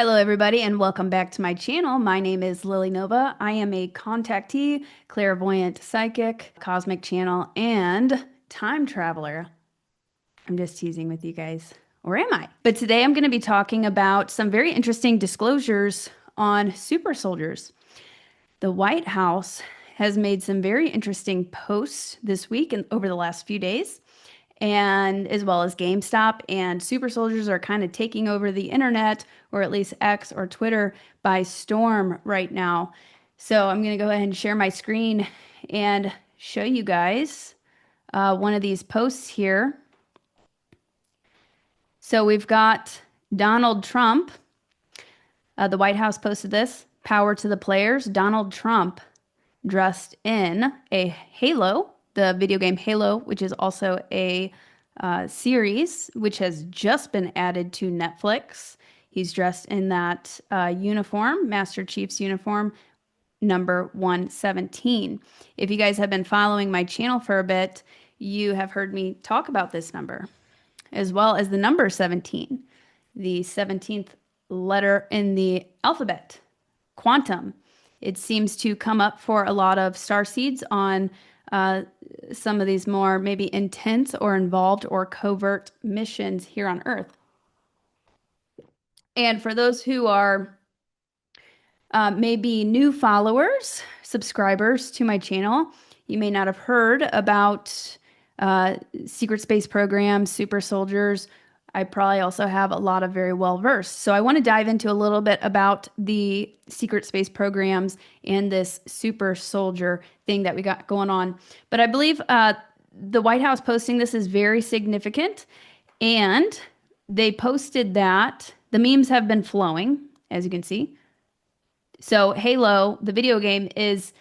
Hello, everybody, and welcome back to my channel. My name is Lily Nova. I am a contactee, clairvoyant psychic, cosmic channel, and time traveler. I'm just teasing with you guys. Or am I? But today I'm going to be talking about some very interesting disclosures on super soldiers. The White House has made some very interesting posts this week and over the last few days, and as well as GameStop and super soldiers are kind of taking over the internet, or at least X or Twitter, by storm right now. So I'm going to go ahead and share my screen and show you guys one of these posts here. So we've got Donald Trump. The White House posted this. Power to the players. Donald Trump dressed in a Halo, the video game Halo, which is also a series which has just been added to Netflix. He's dressed in that uniform, Master Chief's uniform, number 117. If you guys have been following my channel for a bit, you have heard me talk about this number, as well as the number 17, the 17th letter in the alphabet, quantum. It seems to come up for a lot of starseeds on some of these more maybe intense or involved or covert missions here on Earth. And for those who are maybe new followers, subscribers to my channel, you may not have heard about secret space programs, super soldiers. I probably also have a lot of very well versed. So I want to dive into a little bit about the secret space programs and this super soldier thing that we got going on. But I believe the White House posting this is very significant. And they posted that the memes have been flowing, as you can see. So Halo, the video game, is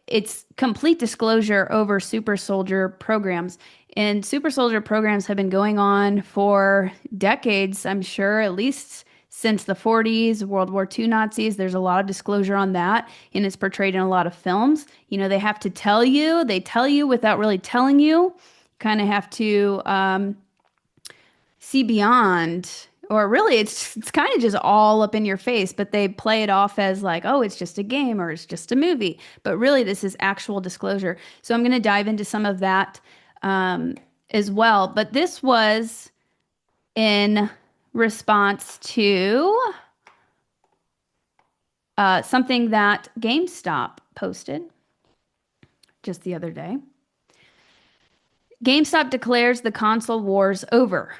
it's complete disclosure over super soldier programs. And super soldier programs have been going on for decades, I'm sure, at least since the 40s, World War II Nazis. There's a lot of disclosure on that, and it's portrayed in a lot of films. You know, they have to tell you, they tell you without really telling you. Kind of have to see beyond, or really it's kind of just all up in your face, but they play it off as like, oh, it's just a game or it's just a movie. But really, this is actual disclosure. So I'm going to dive into some of that as well. But this was in response to something that GameStop posted just the other day. GameStop declares the console wars over.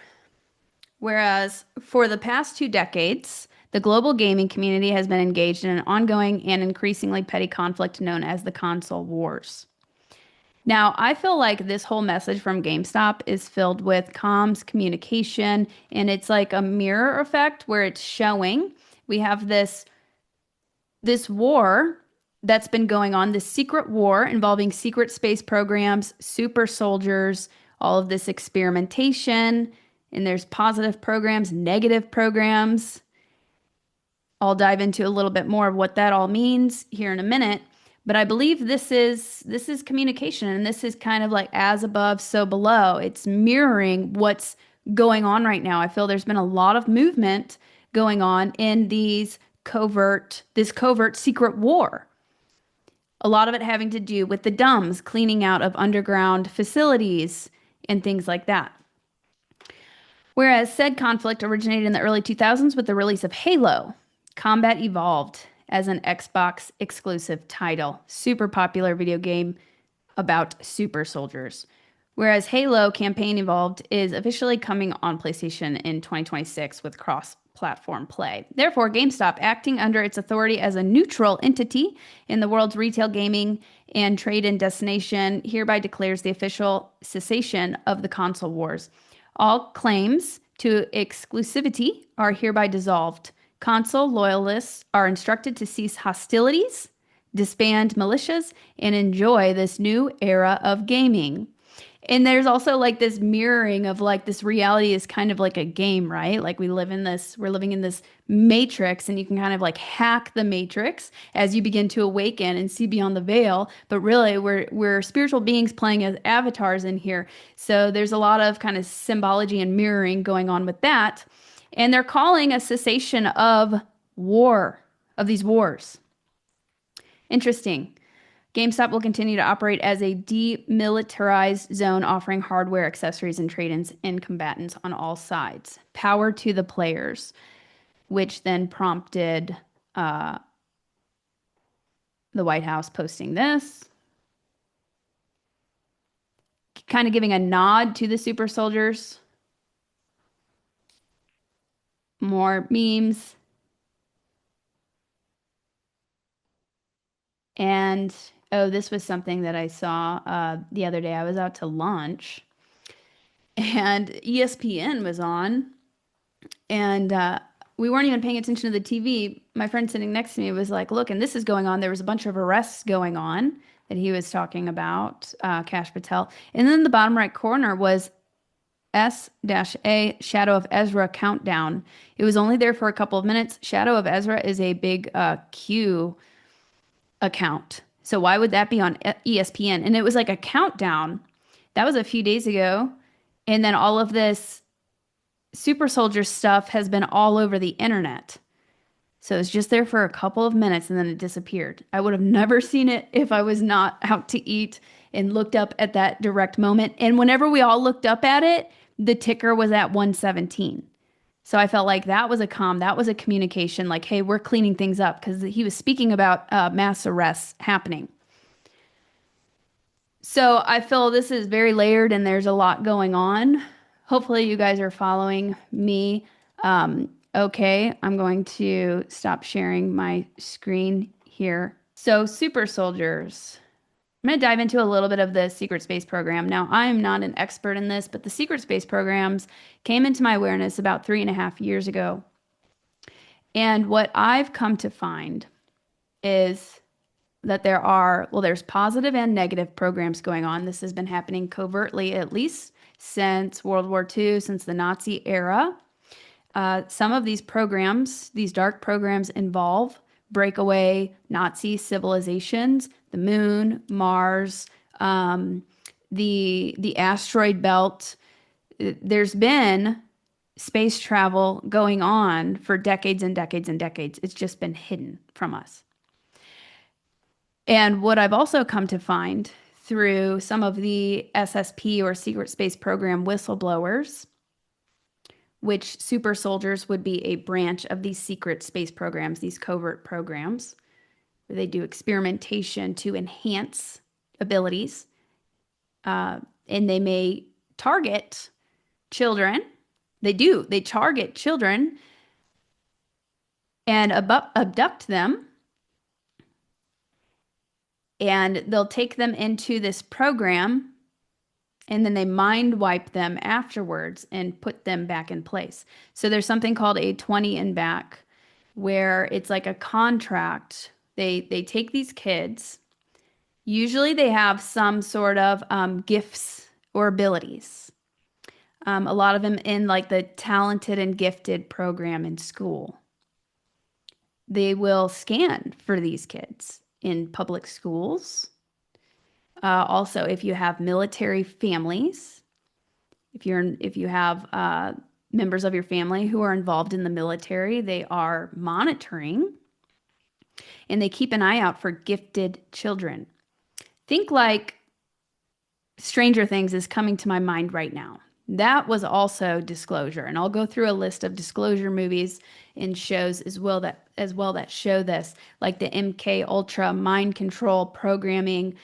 Whereas for the past 2 decades, the global gaming community has been engaged in an ongoing and increasingly petty conflict known as the console wars. Now, I feel like this whole message from GameStop is filled with comms, communication, and it's like a mirror effect where it's showing we have this war that's been going on, this secret war involving secret space programs, super soldiers, all of this experimentation, and there's positive programs, negative programs. I'll dive into a little bit more of what that all means here in a minute. But I believe this is communication, and this is kind of like as above, so below. It's mirroring what's going on right now. I feel there's been a lot of movement going on in this covert secret war. A lot of it having to do with the dumbs cleaning out of underground facilities and things like that. Whereas said conflict originated in the early 2000s with the release of Halo, combat evolved as an Xbox exclusive title. Super popular video game about super soldiers. Whereas Halo Campaign Evolved is officially coming on PlayStation in 2026 with cross-platform play. Therefore, GameStop, acting under its authority as a neutral entity in the world's retail gaming and trade-in destination, hereby declares the official cessation of the console wars. All claims to exclusivity are hereby dissolved. Console loyalists are instructed to cease hostilities, disband militias, and enjoy this new era of gaming. And there's also like this mirroring of like this reality is kind of like a game, right? Like we're living in this matrix, and you can kind of like hack the matrix as you begin to awaken and see beyond the veil. But really we're spiritual beings playing as avatars in here. So there's a lot of kind of symbology and mirroring going on with that. And they're calling a cessation of war, of these wars. Interesting. GameStop will continue to operate as a demilitarized zone, offering hardware, accessories, and trade-ins and combatants on all sides. Power to the players, which then prompted uh, the White House posting this, kind of giving a nod to the super soldiers. More memes. And oh, this was something that I saw the other day. I was out to lunch and ESPN was on, and we weren't even paying attention to the TV. My friend sitting next to me was like, "Look, and this is going on." There was a bunch of arrests going on that he was talking about, Cash Patel. And then the bottom right corner was S-A Shadow of Ezra countdown. It was only there for a couple of minutes. Shadow of Ezra is a big Q account. So why would that be on ESPN? And it was like a countdown. That was a few days ago. And then all of this super soldier stuff has been all over the internet. So it was just there for a couple of minutes and then it disappeared. I would have never seen it if I was not out to eat and looked up at that direct moment. And whenever we all looked up at it, the ticker was at 117. So I felt like that was a that was a communication like, hey, we're cleaning things up because he was speaking about mass arrests happening. So I feel this is very layered and there's a lot going on. Hopefully, you guys are following me. Okay, I'm going to stop sharing my screen here. So, super soldiers. I'm going to dive into a little bit of the secret space program. Now, I'm not an expert in this, but the secret space programs came into my awareness about 3.5 years ago. And what I've come to find is that there's positive and negative programs going on. This has been happening covertly, at least since World War II, since the Nazi era. Some of these programs, these dark programs, involve breakaway Nazi civilizations, the moon, Mars, the asteroid belt. There's been space travel going on for decades and decades and decades. It's just been hidden from us. And what I've also come to find through some of the SSP or secret space program whistleblowers, which super soldiers would be a branch of these secret space programs, these covert programs, where they do experimentation to enhance abilities. And they may target children. They target children and abduct them. And they'll take them into this program and then they mind wipe them afterwards and put them back in place. So there's something called a 20 and back where it's like a contract. They take these kids. Usually they have some sort of gifts or abilities. A lot of them in like the talented and gifted program in school. They will scan for these kids in public schools. Also, if you have military families, if you have members of your family who are involved in the military, they are monitoring and they keep an eye out for gifted children. Think like Stranger Things is coming to my mind right now. That was also disclosure, and I'll go through a list of disclosure movies and shows as well that show this, like the MK Ultra mind control programming,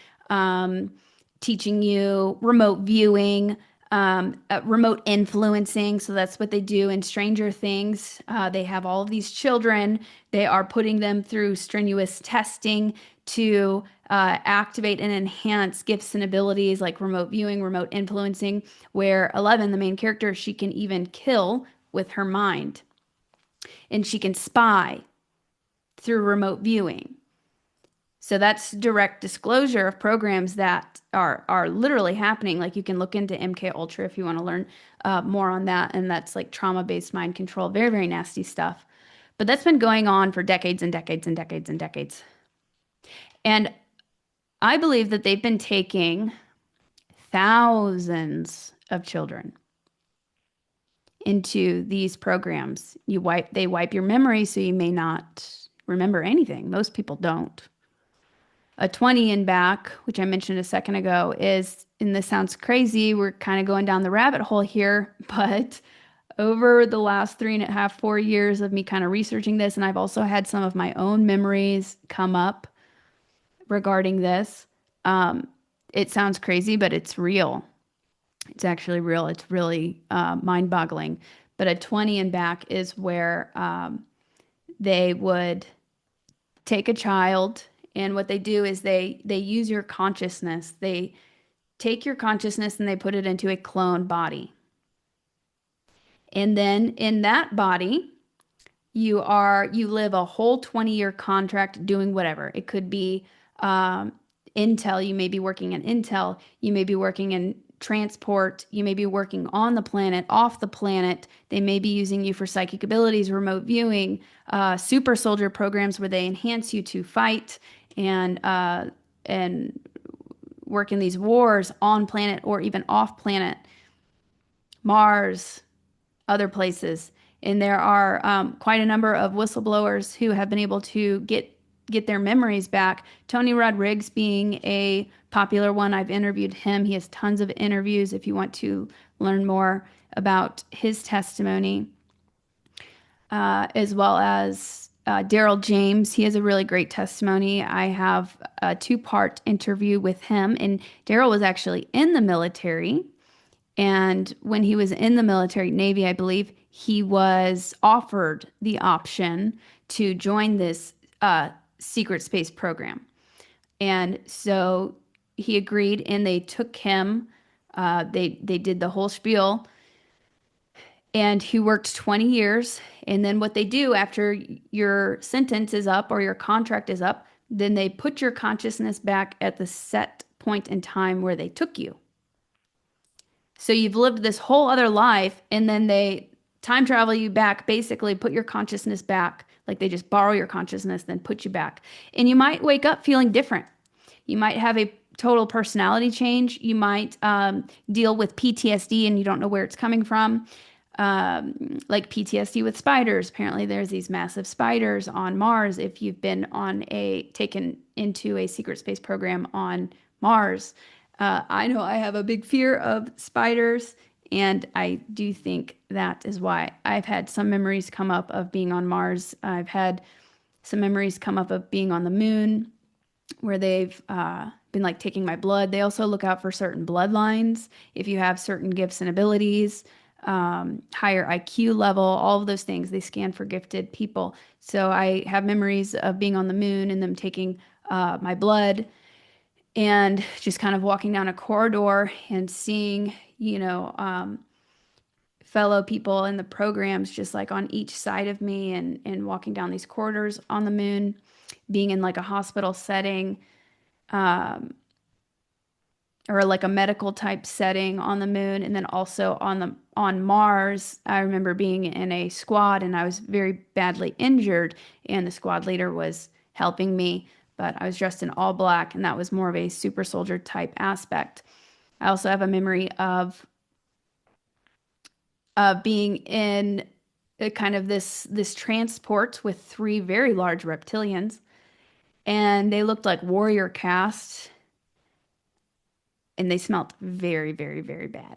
teaching you remote viewing, remote influencing. So that's what they do in Stranger Things. They have all of these children. They are putting them through strenuous testing to activate and enhance gifts and abilities like remote viewing, remote influencing, where 11, the main character, she can even kill with her mind. And she can spy through remote viewing. So that's direct disclosure of programs that are literally happening. Like you can look into MK Ultra if you want to learn more on that. And that's like trauma-based mind control. Very, very nasty stuff. But that's been going on for decades and decades and decades and decades. And I believe that they've been taking thousands of children into these programs. They wipe your memory so you may not remember anything. Most people don't. A 20 and back, which I mentioned a second ago, is, and this sounds crazy, we're kind of going down the rabbit hole here, but over the last 3.5, 4 years of me kind of researching this, and I've also had some of my own memories come up regarding this. Um, it sounds crazy, but it's real. It's actually real. It's really mind-boggling. But a 20 and back is where they would take a child, and what they do is they use your consciousness. They take your consciousness and they put it into a clone body. And then in that body, you live a whole 20-year contract doing whatever. It could be Intel. You may be working in Intel. You may be working in transport. You may be working on the planet, off the planet. They may be using you for psychic abilities, remote viewing, super soldier programs where they enhance you to fight and work in these wars on planet or even off planet, Mars, other places. And there are quite a number of whistleblowers who have been able to get their memories back. Tony Rodriguez being a popular one. I've interviewed him. He has tons of interviews if you want to learn more about his testimony, as well as Daryl James. He has a really great testimony. I have a two-part interview with him, and Daryl was actually in the military. And when he was in the military, Navy, I believe, he was offered the option to join this secret space program. And so he agreed, and they took him. They did the whole spiel, and he worked 20 years. And then what they do after your sentence is up or your contract is up, then they put your consciousness back at the set point in time where they took you. So you've lived this whole other life, and then they time travel you back, basically put your consciousness back, like they just borrow your consciousness, then put you back. And you might wake up feeling different. You might have a total personality change. You might deal with PTSD and you don't know where it's coming from. Like PTSD with spiders. Apparently, there's these massive spiders on Mars if you've been taken into a secret space program on Mars. I know I have a big fear of spiders, and I do think that is why. I've had some memories come up of being on Mars. I've had some memories come up of being on the moon, where they've been like taking my blood. They also look out for certain bloodlines. If you have certain gifts and abilities, higher IQ level, all of those things, they scan for gifted people. So I have memories of being on the moon and them taking my blood, and just kind of walking down a corridor and seeing, fellow people in the programs just like on each side of me, and walking down these corridors on the moon, being in like a hospital setting, or like a medical type setting on the moon, and then also on Mars. I remember being in a squad and I was very badly injured, and the squad leader was helping me, but I was dressed in all black, and that was more of a super soldier type aspect. I also have a memory of being in a kind of this transport with three very large reptilians, and they looked like warrior caste, and they smelled very, very, very bad.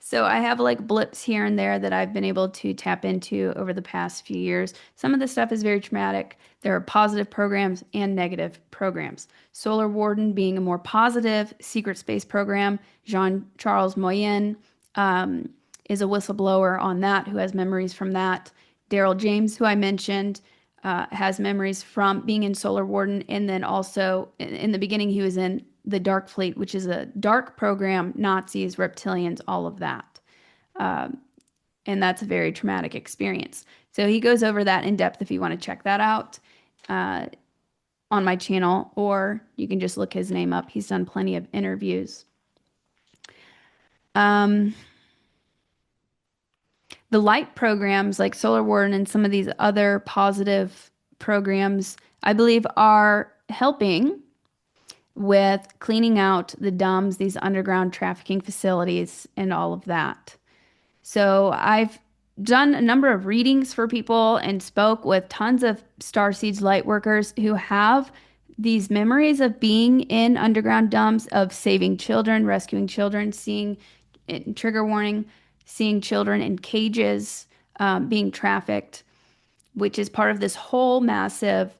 So I have like blips here and there that I've been able to tap into over the past few years. Some of the stuff is very traumatic. There are positive programs and negative programs. Solar Warden being a more positive secret space program. Jean-Charles Moyen is a whistleblower on that who has memories from that. Daryl James, who I mentioned, has memories from being in Solar Warden, and then also in the beginning he was in the Dark Fleet, which is a dark program, Nazis, reptilians, all of that. And that's a very traumatic experience. So he goes over that in depth if you want to check that out on my channel, or you can just look his name up. He's done plenty of interviews. The light programs like Solar Warden and some of these other positive programs, I believe, are helping with cleaning out the DUMBs, these underground trafficking facilities, and all of that. So I've done a number of readings for people and spoke with tons of Starseeds light workers who have these memories of being in underground dumps, of saving children, rescuing children, seeing trigger warning, seeing children in cages, being trafficked, which is part of this whole massive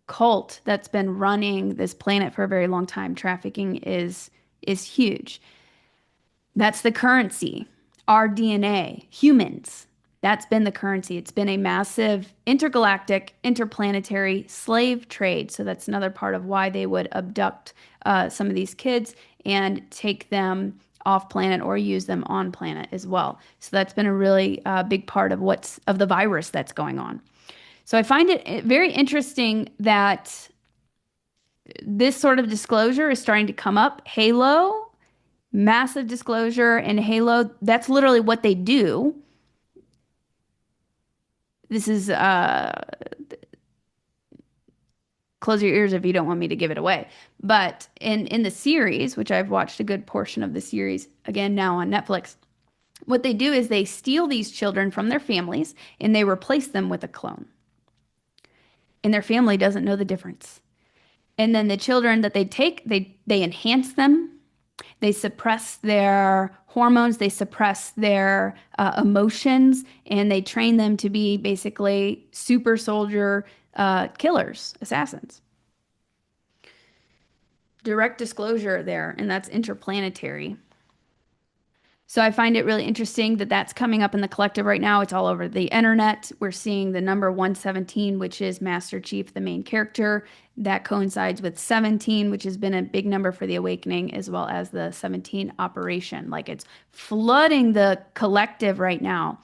cult that's been running this planet for a very long time. Trafficking is huge. That's the currency. Our DNA, humans. That's been the currency. It's been a massive intergalactic, interplanetary slave trade. So that's another part of why they would abduct some of these kids and take them off planet or use them on planet as well. So that's been a really big part of what's of the virus that's going on. So I find it very interesting that this sort of disclosure is starting to come up. Halo, massive disclosure, and Halo, that's literally what they do. This is close your ears if you don't want me to give it away. But in the series, which I've watched a good portion of the series again now on Netflix, what they do is they steal these children from their families and they replace them with a clone. And their family doesn't know the difference. And then the children that they take, they enhance them. They suppress their hormones, they suppress their emotions, and they train them to be basically super soldier killers, assassins. Direct disclosure there, and that's interplanetary. So I find it really interesting that that's coming up in the collective right now. It's all over the internet. We're seeing the number 117, which is Master Chief, the main character. That coincides with 17, which has been a big number for the Awakening, as well as the 17 operation. Like it's flooding the collective right now.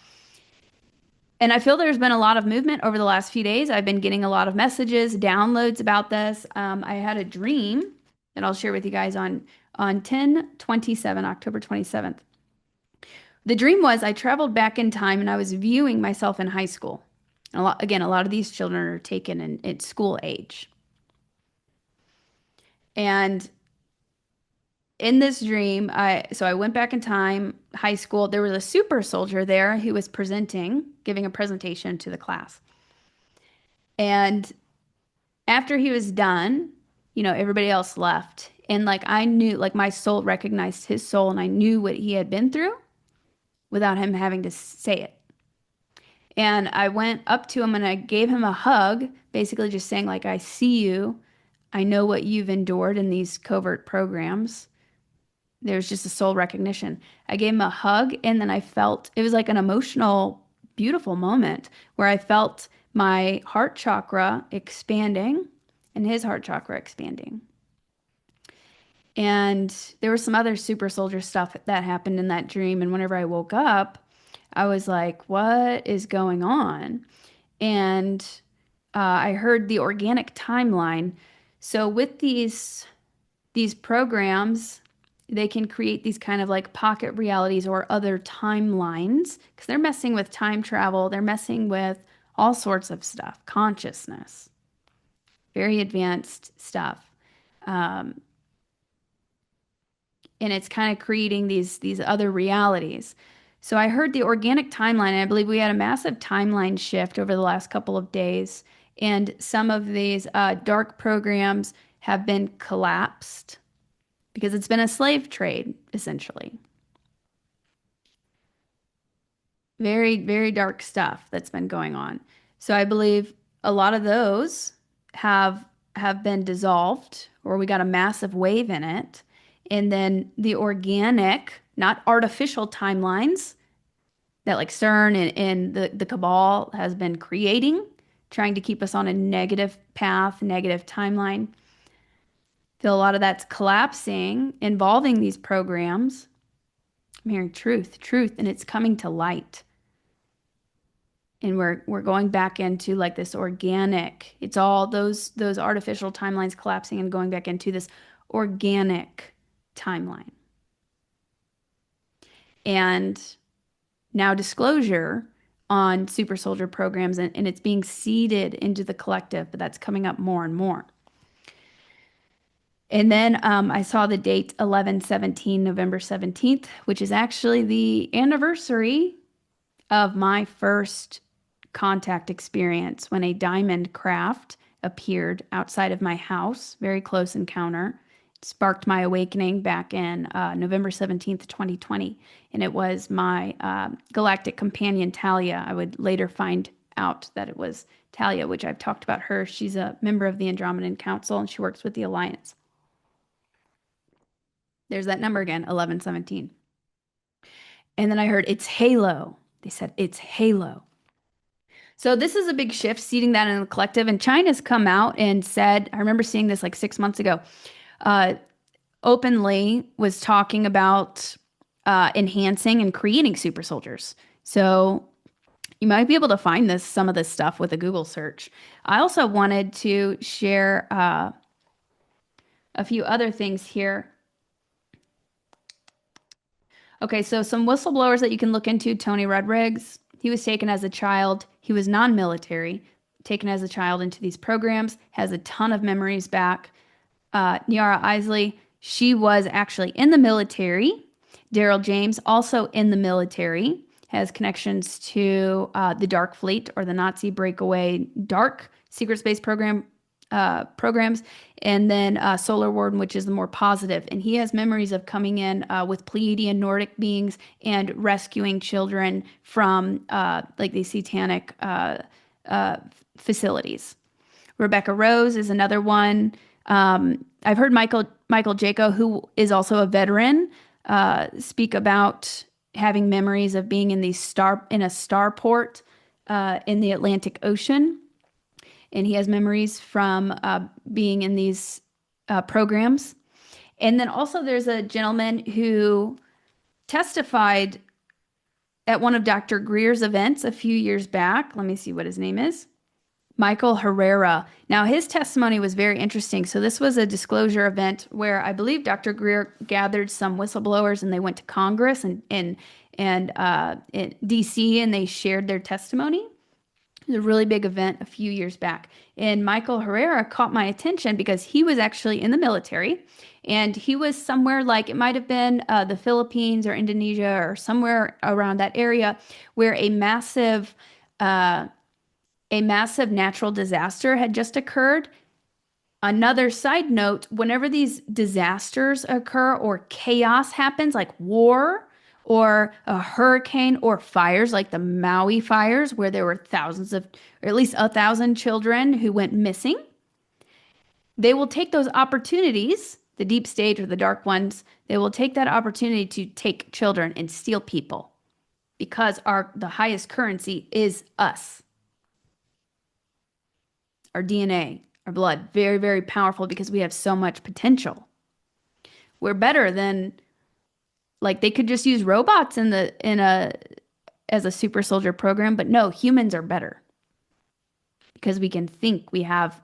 And I feel there's been a lot of movement over the last few days. I've been getting a lot of messages, downloads about this. I had a dream that I'll share with you guys on 10/27, October 27th. The dream was I traveled back in time and I was viewing myself in high school. A lot of these children are taken in school age. And in this dream, I went back in time, high school. There was a super soldier there who was giving a presentation to the class. And after he was done, everybody else left. And like I knew, like my soul recognized his soul and I knew what he had been through without him having to say it. And I went up to him and I gave him a hug, basically just saying, like, I see you. I know what you've endured in these covert programs. There's just a soul recognition. I gave him a hug and then I felt it was like an emotional, beautiful moment where I felt my heart chakra expanding and his heart chakra expanding. And there was some other super soldier stuff that happened in that dream. And whenever I woke up, I was like, what is going on? And I heard the organic timeline. So with these programs, they can create these kind of like pocket realities or other timelines because they're messing with time travel. They're messing with all sorts of stuff, consciousness, very advanced stuff. Um, and it's kind of creating these other realities. So I heard the organic timeline, and I believe we had a massive timeline shift over the last couple of days, and some of these dark programs have been collapsed because it's been a slave trade, essentially. Very, very dark stuff that's been going on. So I believe a lot of those have have been dissolved, or we got a massive wave in it. And then the organic, not artificial timelines that like CERN and the cabal has been creating, trying to keep us on a negative path, negative timeline. Feel a lot of that's collapsing, involving these programs. I'm hearing truth, truth, and it's coming to light. And we're going back into like this organic. It's all those artificial timelines collapsing and going back into this organic timeline. And now disclosure on super soldier programs and it's being seeded into the collective, but that's coming up more and more. And then I saw the date 11/17, November 17th, which is actually the anniversary of my first contact experience when a diamond craft appeared outside of my house, very close encounter. It sparked my awakening back in November 17th, 2020. And it was my galactic companion, Talia. I would later find out that it was Talia, which I've talked about her. She's a member of the Andromedan Council and she works with the Alliance. There's that number again, 1117. And then I heard it's Halo. They said it's Halo. So this is a big shift, seeding that in the collective. And China's come out and said, I remember seeing this like 6 months ago, uh, openly was talking about enhancing and creating super soldiers. So you might be able to find some of this stuff with a Google search. I also wanted to share a few other things here. Okay, so some whistleblowers that you can look into. Tony Rodriguez, he was taken as a child. He was non-military, taken as a child into these programs, has a ton of memories back. Niara Isley, she was actually in the military. Daryl James, also in the military, has connections to the Dark Fleet or the Nazi breakaway dark secret space programs, and then Solar Warden, which is the more positive. And he has memories of coming in with Pleiadian Nordic beings and rescuing children from like these satanic facilities. Rebecca Rose is another one. I've heard Michael Jaco, who is also a veteran, speak about having memories of being in a starport in the Atlantic Ocean, and he has memories from being in these programs. And then also there's a gentleman who testified at one of Dr. Greer's events a few years back. Let me see what his name is. Michael Herrera. Now, his testimony was very interesting. So this was a disclosure event where I believe Dr. Greer gathered some whistleblowers and they went to Congress and in DC and they shared their testimony. It was a really big event a few years back. And Michael Herrera caught my attention because he was actually in the military and he was somewhere like it might have been the Philippines or Indonesia or somewhere around that area where a massive natural disaster had just occurred. Another side note, whenever these disasters occur or chaos happens, like war or a hurricane or fires, like the Maui fires, where there were thousands of, or at least 1,000 children who went missing, they will take those opportunities, the deep state or the dark ones, they will take that opportunity to take children and steal people because the highest currency is us. Our DNA, our blood, very, very powerful because we have so much potential. We're better than like they could just use robots as a super soldier program, but no, humans are better because we can think, we have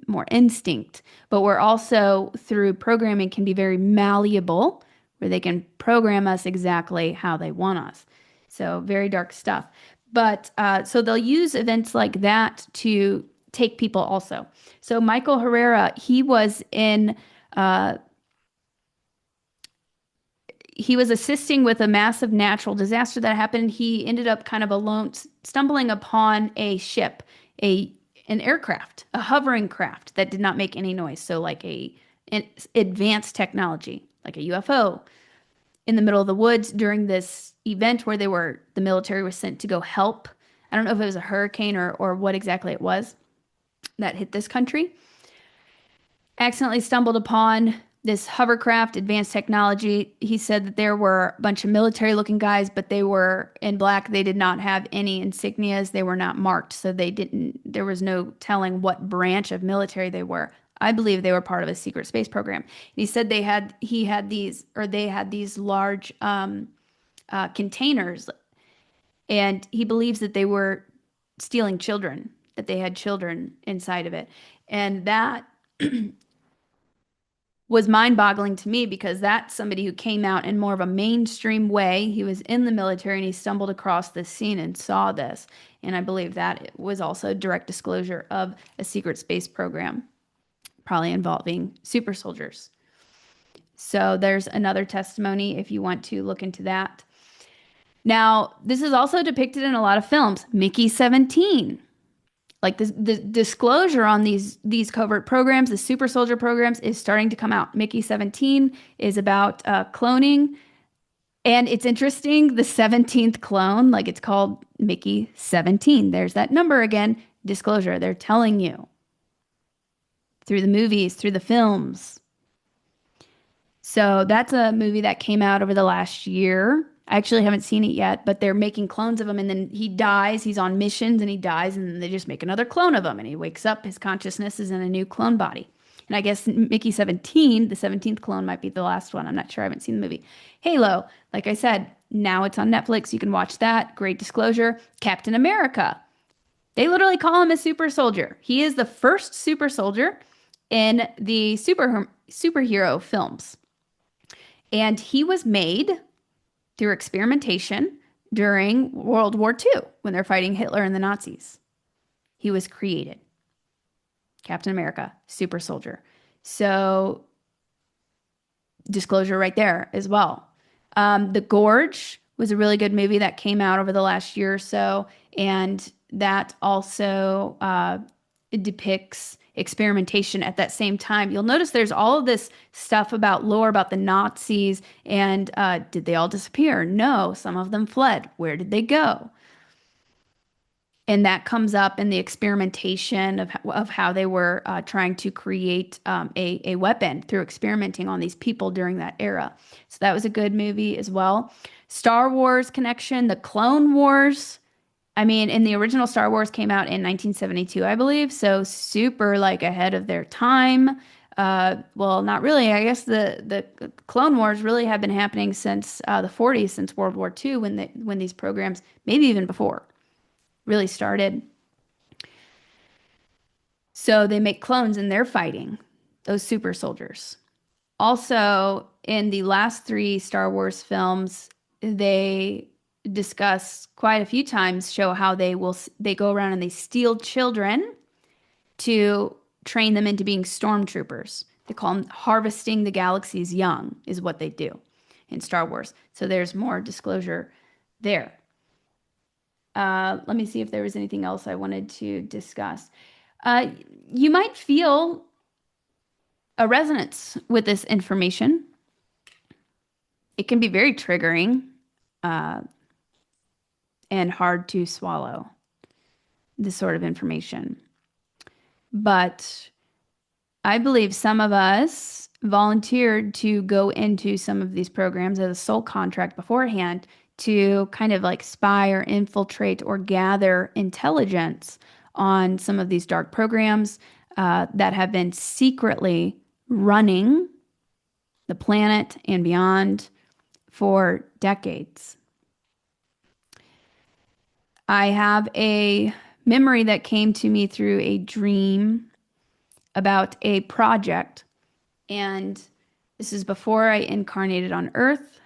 more instinct, but we're also through programming can be very malleable where they can program us exactly how they want us. So very dark stuff. But so they'll use events like that to take people also. So Michael Herrera, he was assisting with a massive natural disaster that happened. He ended up kind of alone, stumbling upon a ship, an aircraft, a hovering craft that did not make any noise. So like an advanced technology, like a UFO, in the middle of the woods during this event where the military was sent to go help. I don't know if it was a hurricane or what exactly it was that hit this country. Accidentally stumbled upon this hovercraft, advanced technology. He said that there were a bunch of military-looking guys, but they were in black. They did not have any insignias. They were not marked, so there was no telling what branch of military they were. I believe they were part of a secret space program. And he said they had these large containers, and he believes that they were stealing children, that they had children inside of it. And that was mind-boggling to me because that's somebody who came out in more of a mainstream way. He was in the military and he stumbled across this scene and saw this. And I believe that it was also a direct disclosure of a secret space program, probably involving super soldiers. So there's another testimony if you want to look into that. Now, this is also depicted in a lot of films. Mickey 17. Like the disclosure on these covert programs, the super soldier programs, is starting to come out. Mickey 17 is about cloning. And it's interesting, the 17th clone, like it's called Mickey 17. There's that number again. Disclosure. They're telling you through the movies, through the films. So that's a movie that came out over the last year. I actually haven't seen it yet, but they're making clones of him, and then he dies. He's on missions and he dies, and then they just make another clone of him, and he wakes up. His consciousness is in a new clone body. And I guess Mickey 17, the 17th clone, might be the last one. I'm not sure. I haven't seen the movie. Halo, like I said, now it's on Netflix. You can watch that. Great disclosure. Captain America. They literally call him a super soldier. He is the first super soldier in the superhero films. And he was made through experimentation during World War II when they're fighting Hitler and the Nazis. He was created. Captain America, super soldier. So, disclosure right there as well. The Gorge was a really good movie that came out over the last year or so. And that also it depicts experimentation at that same time. You'll notice there's all of this stuff about lore about the Nazis and did they all disappear? No, some of them fled. Where did they go? And that comes up in the experimentation of how they were trying to create a weapon through experimenting on these people during that era. So that was a good movie as well. Star Wars connection, the Clone Wars. I mean, in the original Star Wars came out in 1972, I believe. So super like ahead of their time. Well, not really. I guess the Clone Wars really have been happening since the 40s, since World War II, when these programs, maybe even before, really started. So they make clones and they're fighting those super soldiers. Also, in the last three Star Wars films, they discuss quite a few times, show how they go around and they steal children to train them into being stormtroopers. They call them harvesting the galaxy's young is what they do in Star Wars. So there's more disclosure there. Let me see if there was anything else I wanted to discuss. You might feel a resonance with this information. It can be very triggering and hard to swallow, this sort of information. But I believe some of us volunteered to go into some of these programs as a sole contract beforehand to kind of like spy or infiltrate or gather intelligence on some of these dark programs that have been secretly running the planet and beyond for decades. I have a memory that came to me through a dream about a project, and this is before I incarnated on Earth.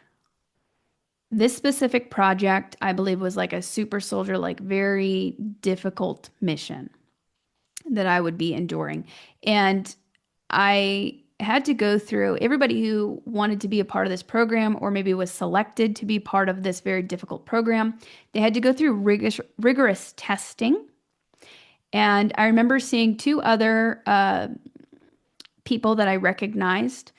This specific project, I believe, was like a super soldier, like very difficult mission that I would be enduring. And I had to go through everybody who wanted to be a part of this program or maybe was selected to be part of this very difficult program. They had to go through rigorous testing. And I remember seeing two other people that I recognized.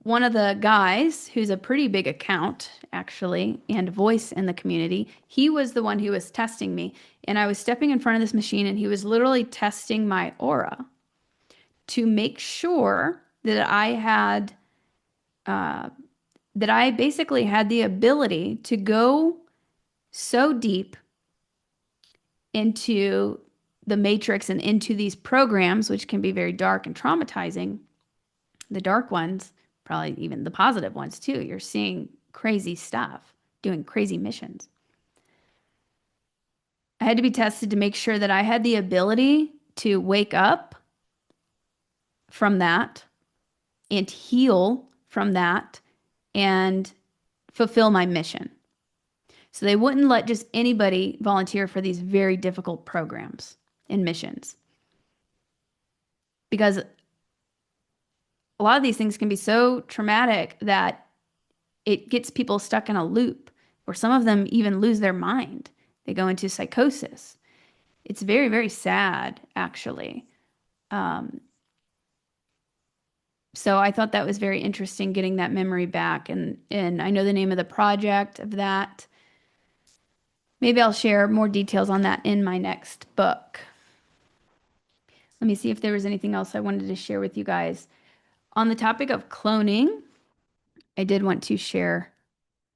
One of the guys, who's a pretty big account, actually, and voice in the community, he was the one who was testing me. And I was stepping in front of this machine, and he was literally testing my aura to make sure that I basically had the ability to go so deep into the matrix and into these programs, which can be very dark and traumatizing. The dark ones, probably even the positive ones too. You're seeing crazy stuff, doing crazy missions. I had to be tested to make sure that I had the ability to wake up from that and heal from that and fulfill my mission. So they wouldn't let just anybody volunteer for these very difficult programs and missions. Because a lot of these things can be so traumatic that it gets people stuck in a loop. or some of them even lose their mind. They go into psychosis. It's very, very sad, actually. Um, so I thought that was very interesting getting that memory back. And I know the name of the project of that. Maybe I'll share more details on that in my next book. Let me see if there was anything else I wanted to share with you guys. On the topic of cloning, I did want to share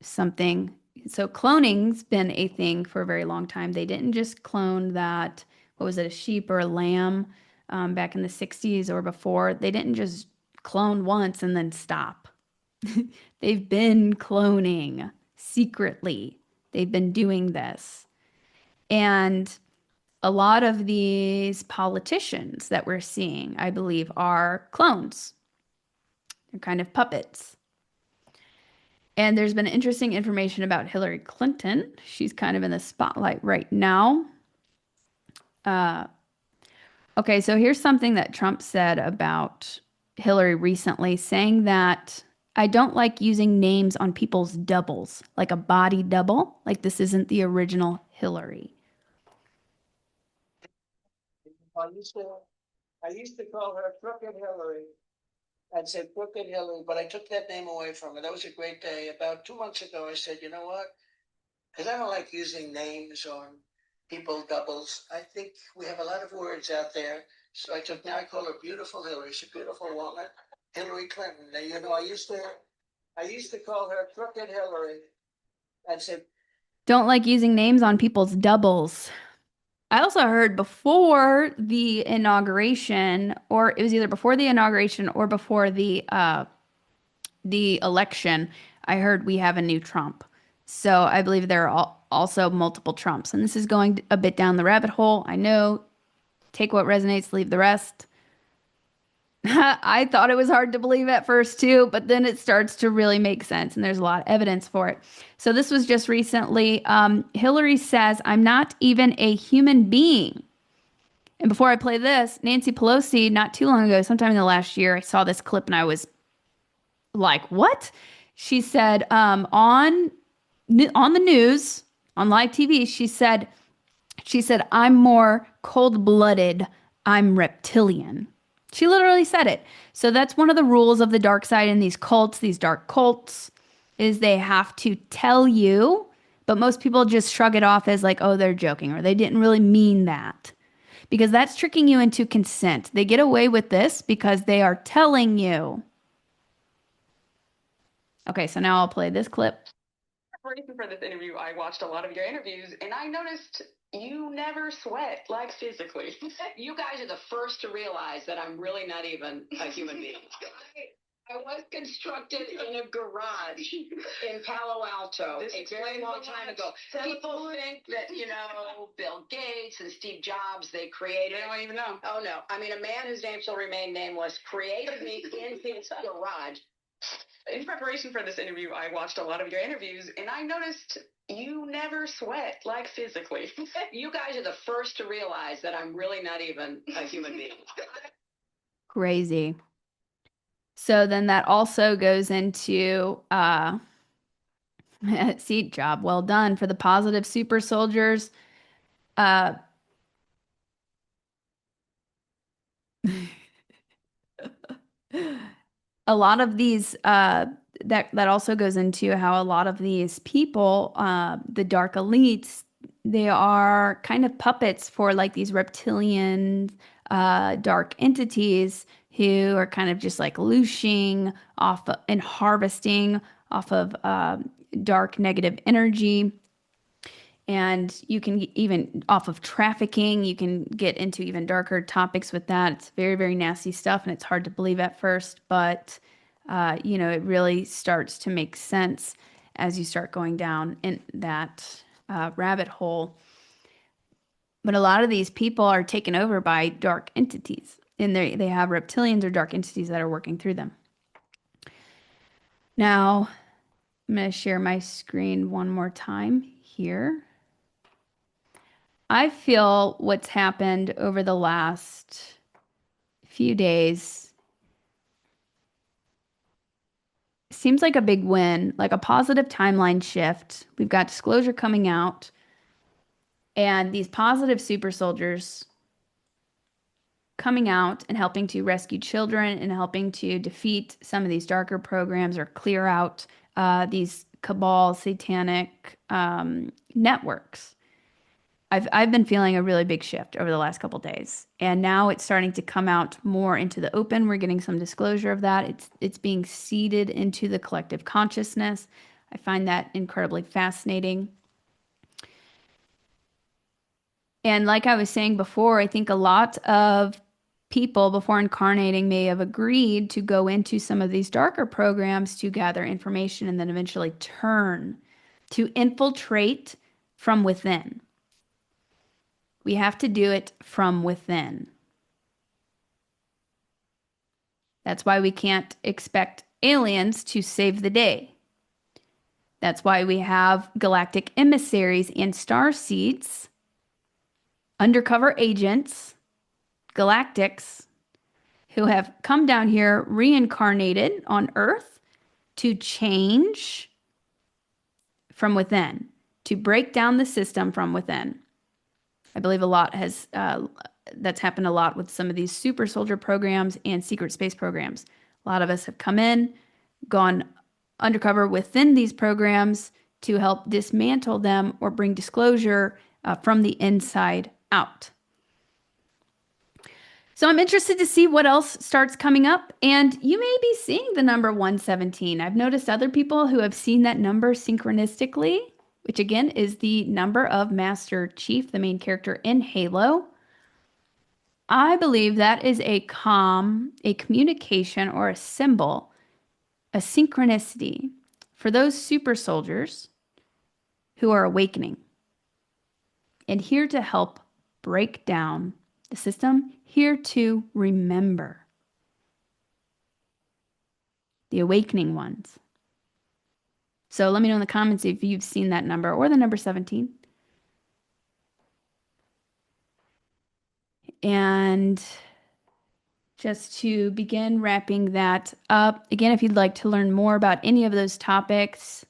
something. So cloning's been a thing for a very long time. They didn't just clone that, what was it, a sheep or a lamb back in the 60s or before. They didn't just clone once and then stop. They've been cloning secretly. They've been doing this. And a lot of these politicians that we're seeing, I believe, are clones. They're kind of puppets. And there's been interesting information about Hillary Clinton. She's kind of in the spotlight right now. Uh, okay, so here's something that Trump said about Hillary recently, saying that I don't like using names on people's doubles, like a body double, like this isn't the original Hillary. I used to, I used to call her Crooked Hillary. I'd say Crooked Hillary, but I took that name away from her. That was a great day. About 2 months ago, I said, you know what? Because I don't like using names on people doubles. I think we have a lot of words out there. So now I call her Beautiful Hillary. She's a beautiful woman. Hillary Clinton. Now, I used to call her Crooked Hillary. I'd say, Don't like using names on people's doubles. I also heard before the inauguration, or it was either before the inauguration or before the election, I heard we have a new Trump. So I believe there are also multiple Trumps. And this is going a bit down the rabbit hole. I know, take what resonates, leave the rest. I thought it was hard to believe at first too, but then it starts to really make sense, and there's a lot of evidence for it. So this was just recently. Hillary says, I'm not even a human being. And before I play this, Nancy Pelosi, not too long ago, sometime in the last year, I saw this clip and I was like, what? She said on the news, on live TV, she said, I'm more cold-blooded, I'm reptilian. She literally said it. So that's one of the rules of the dark side in these cults, these dark cults, is they have to tell you, but most people just shrug it off as like, oh, they're joking, or they didn't really mean that. Because that's tricking you into consent. They get away with this because they are telling you. Okay, so now I'll play this clip. Preparation for this interview, I watched a lot of your interviews, and I noticed you never sweat, like physically. You guys are the first to realize that I'm really not even a human being. I was constructed in a garage in Palo Alto a very long time ago. People think that, Bill Gates and Steve Jobs, they created. They don't even know. Oh, no. I mean, a man whose name shall remain nameless created me in his garage. In preparation for this interview, I watched a lot of your interviews, and I noticed you never sweat, like physically. You guys are the first to realize that I'm really not even a human being. Crazy. So then that also goes into see, job well done for the positive super soldiers. Uh a lot of these that also goes into how a lot of these people, the dark elites, they are kind of puppets for like these reptilian dark entities who are kind of just like looshing off and harvesting off of dark negative energy. And you can even off of trafficking, you can get into even darker topics with that. It's very, very nasty stuff, and it's hard to believe at first, but it really starts to make sense as you start going down in that rabbit hole. But a lot of these people are taken over by dark entities, and they have reptilians or dark entities that are working through them. Now, I'm going to share my screen one more time here. I feel what's happened over the last few days seems like a big win, like a positive timeline shift. We've got disclosure coming out, and these positive super soldiers coming out and helping to rescue children and helping to defeat some of these darker programs or clear out these cabal satanic networks. I've been feeling a really big shift over the last couple days, and now it's starting to come out more into the open. We're getting some disclosure of that. It's being seeded into the collective consciousness. I find that incredibly fascinating. And like I was saying before, I think a lot of people before incarnating may have agreed to go into some of these darker programs to gather information and then eventually turn to infiltrate from within. We have to do it from within. That's why we can't expect aliens to save the day. That's why we have galactic emissaries and starseeds, undercover agents, galactics, who have come down here reincarnated on Earth to change from within, to break down the system from within. I believe a lot has that's happened a lot with some of these super soldier programs and secret space programs. A lot of us have come in, gone undercover within these programs to help dismantle them or bring disclosure from the inside out. So I'm interested to see what else starts coming up. And you may be seeing the number 117. I've noticed other people who have seen that number synchronistically, which again is the number of Master Chief, the main character in Halo. I believe that is a communication or a symbol, a synchronicity for those super soldiers who are awakening and here to help break down the system, here to remember the awakening ones. So let me know in the comments if you've seen that number or the number 17. And just to begin wrapping that up, again, if you'd like to learn more about any of those topics,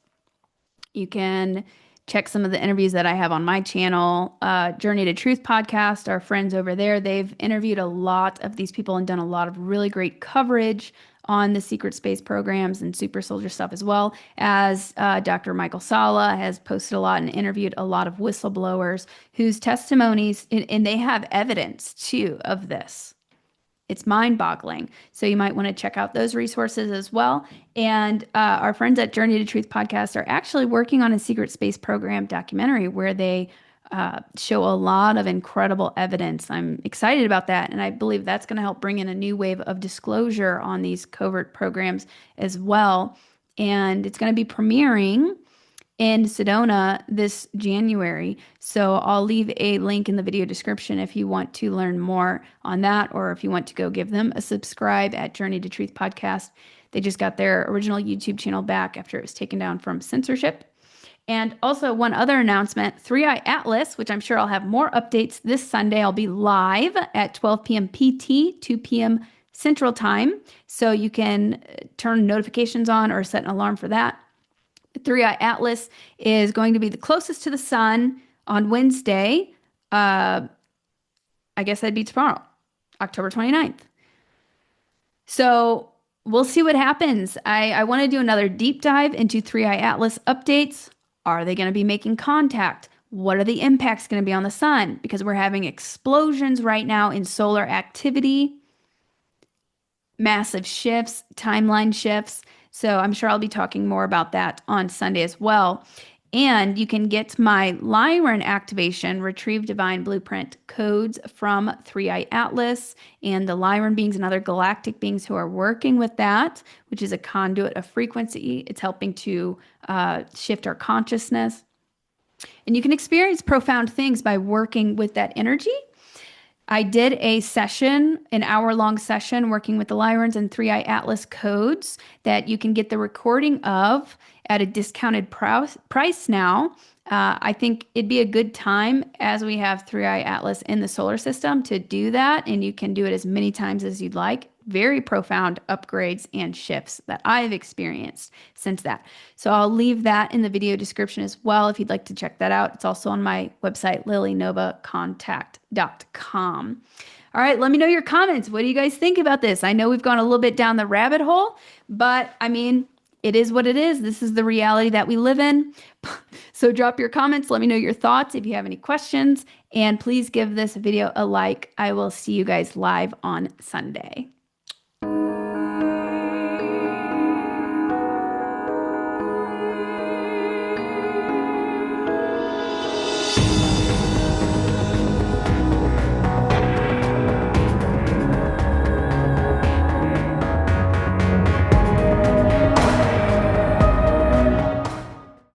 you can check some of the interviews that I have on my channel. Journey to Truth podcast, our friends over there, they've interviewed a lot of these people and done a lot of really great coverage on the secret space programs and super soldier stuff, as well as Dr. Michael Salla has posted a lot and interviewed a lot of whistleblowers whose testimonies, and they have evidence too of this. It's mind-boggling. So you might want to check out those resources as well. And our friends at Journey to Truth podcast are actually working on a secret space program documentary where they show a lot of incredible evidence. I'm excited about that. And I believe that's going to help bring in a new wave of disclosure on these covert programs as well. And it's going to be premiering in Sedona this January. So I'll leave a link in the video description if you want to learn more on that, or if you want to go give them a subscribe at Journey to Truth podcast. They just got their original YouTube channel back after it was taken down from censorship. And also one other announcement, 3i Atlas, which I'm sure I'll have more updates this Sunday. I'll be live at 12 p.m. PT, 2 p.m. Central Time. So you can turn notifications on or set an alarm for that. 3i Atlas is going to be the closest to the sun on Wednesday. I guess that'd be tomorrow, October 29th. So we'll see what happens. I want to do another deep dive into 3i Atlas updates. Are they going to be making contact? What are the impacts going to be on the sun? Because we're having explosions right now in solar activity, massive shifts, timeline shifts. So I'm sure I'll be talking more about that on Sunday as well. And you can get my LYRAN activation, Retrieve Divine Blueprint codes from 3i Atlas and the LYRAN beings and other galactic beings who are working with that, which is a conduit of frequency. It's helping to shift our consciousness. And you can experience profound things by working with that energy. I did a session, an hour-long session, working with the LYRANs and 3i Atlas codes that you can get the recording of at a discounted price now. I think it'd be a good time as we have 3i Atlas in the solar system to do that, and you can do it as many times as you'd like. very profound upgrades and shifts that I've experienced since that. So I'll leave that in the video description as well if you'd like to check that out. It's also on my website, lilynovacontact.com. All right, let me know your comments. What do you guys think about this? I know we've gone a little bit down the rabbit hole, but I mean, it is what it is. This is the reality that we live in. So drop your comments. Let me know your thoughts if you have any questions. And please give this video a like. I will see you guys live on Sunday.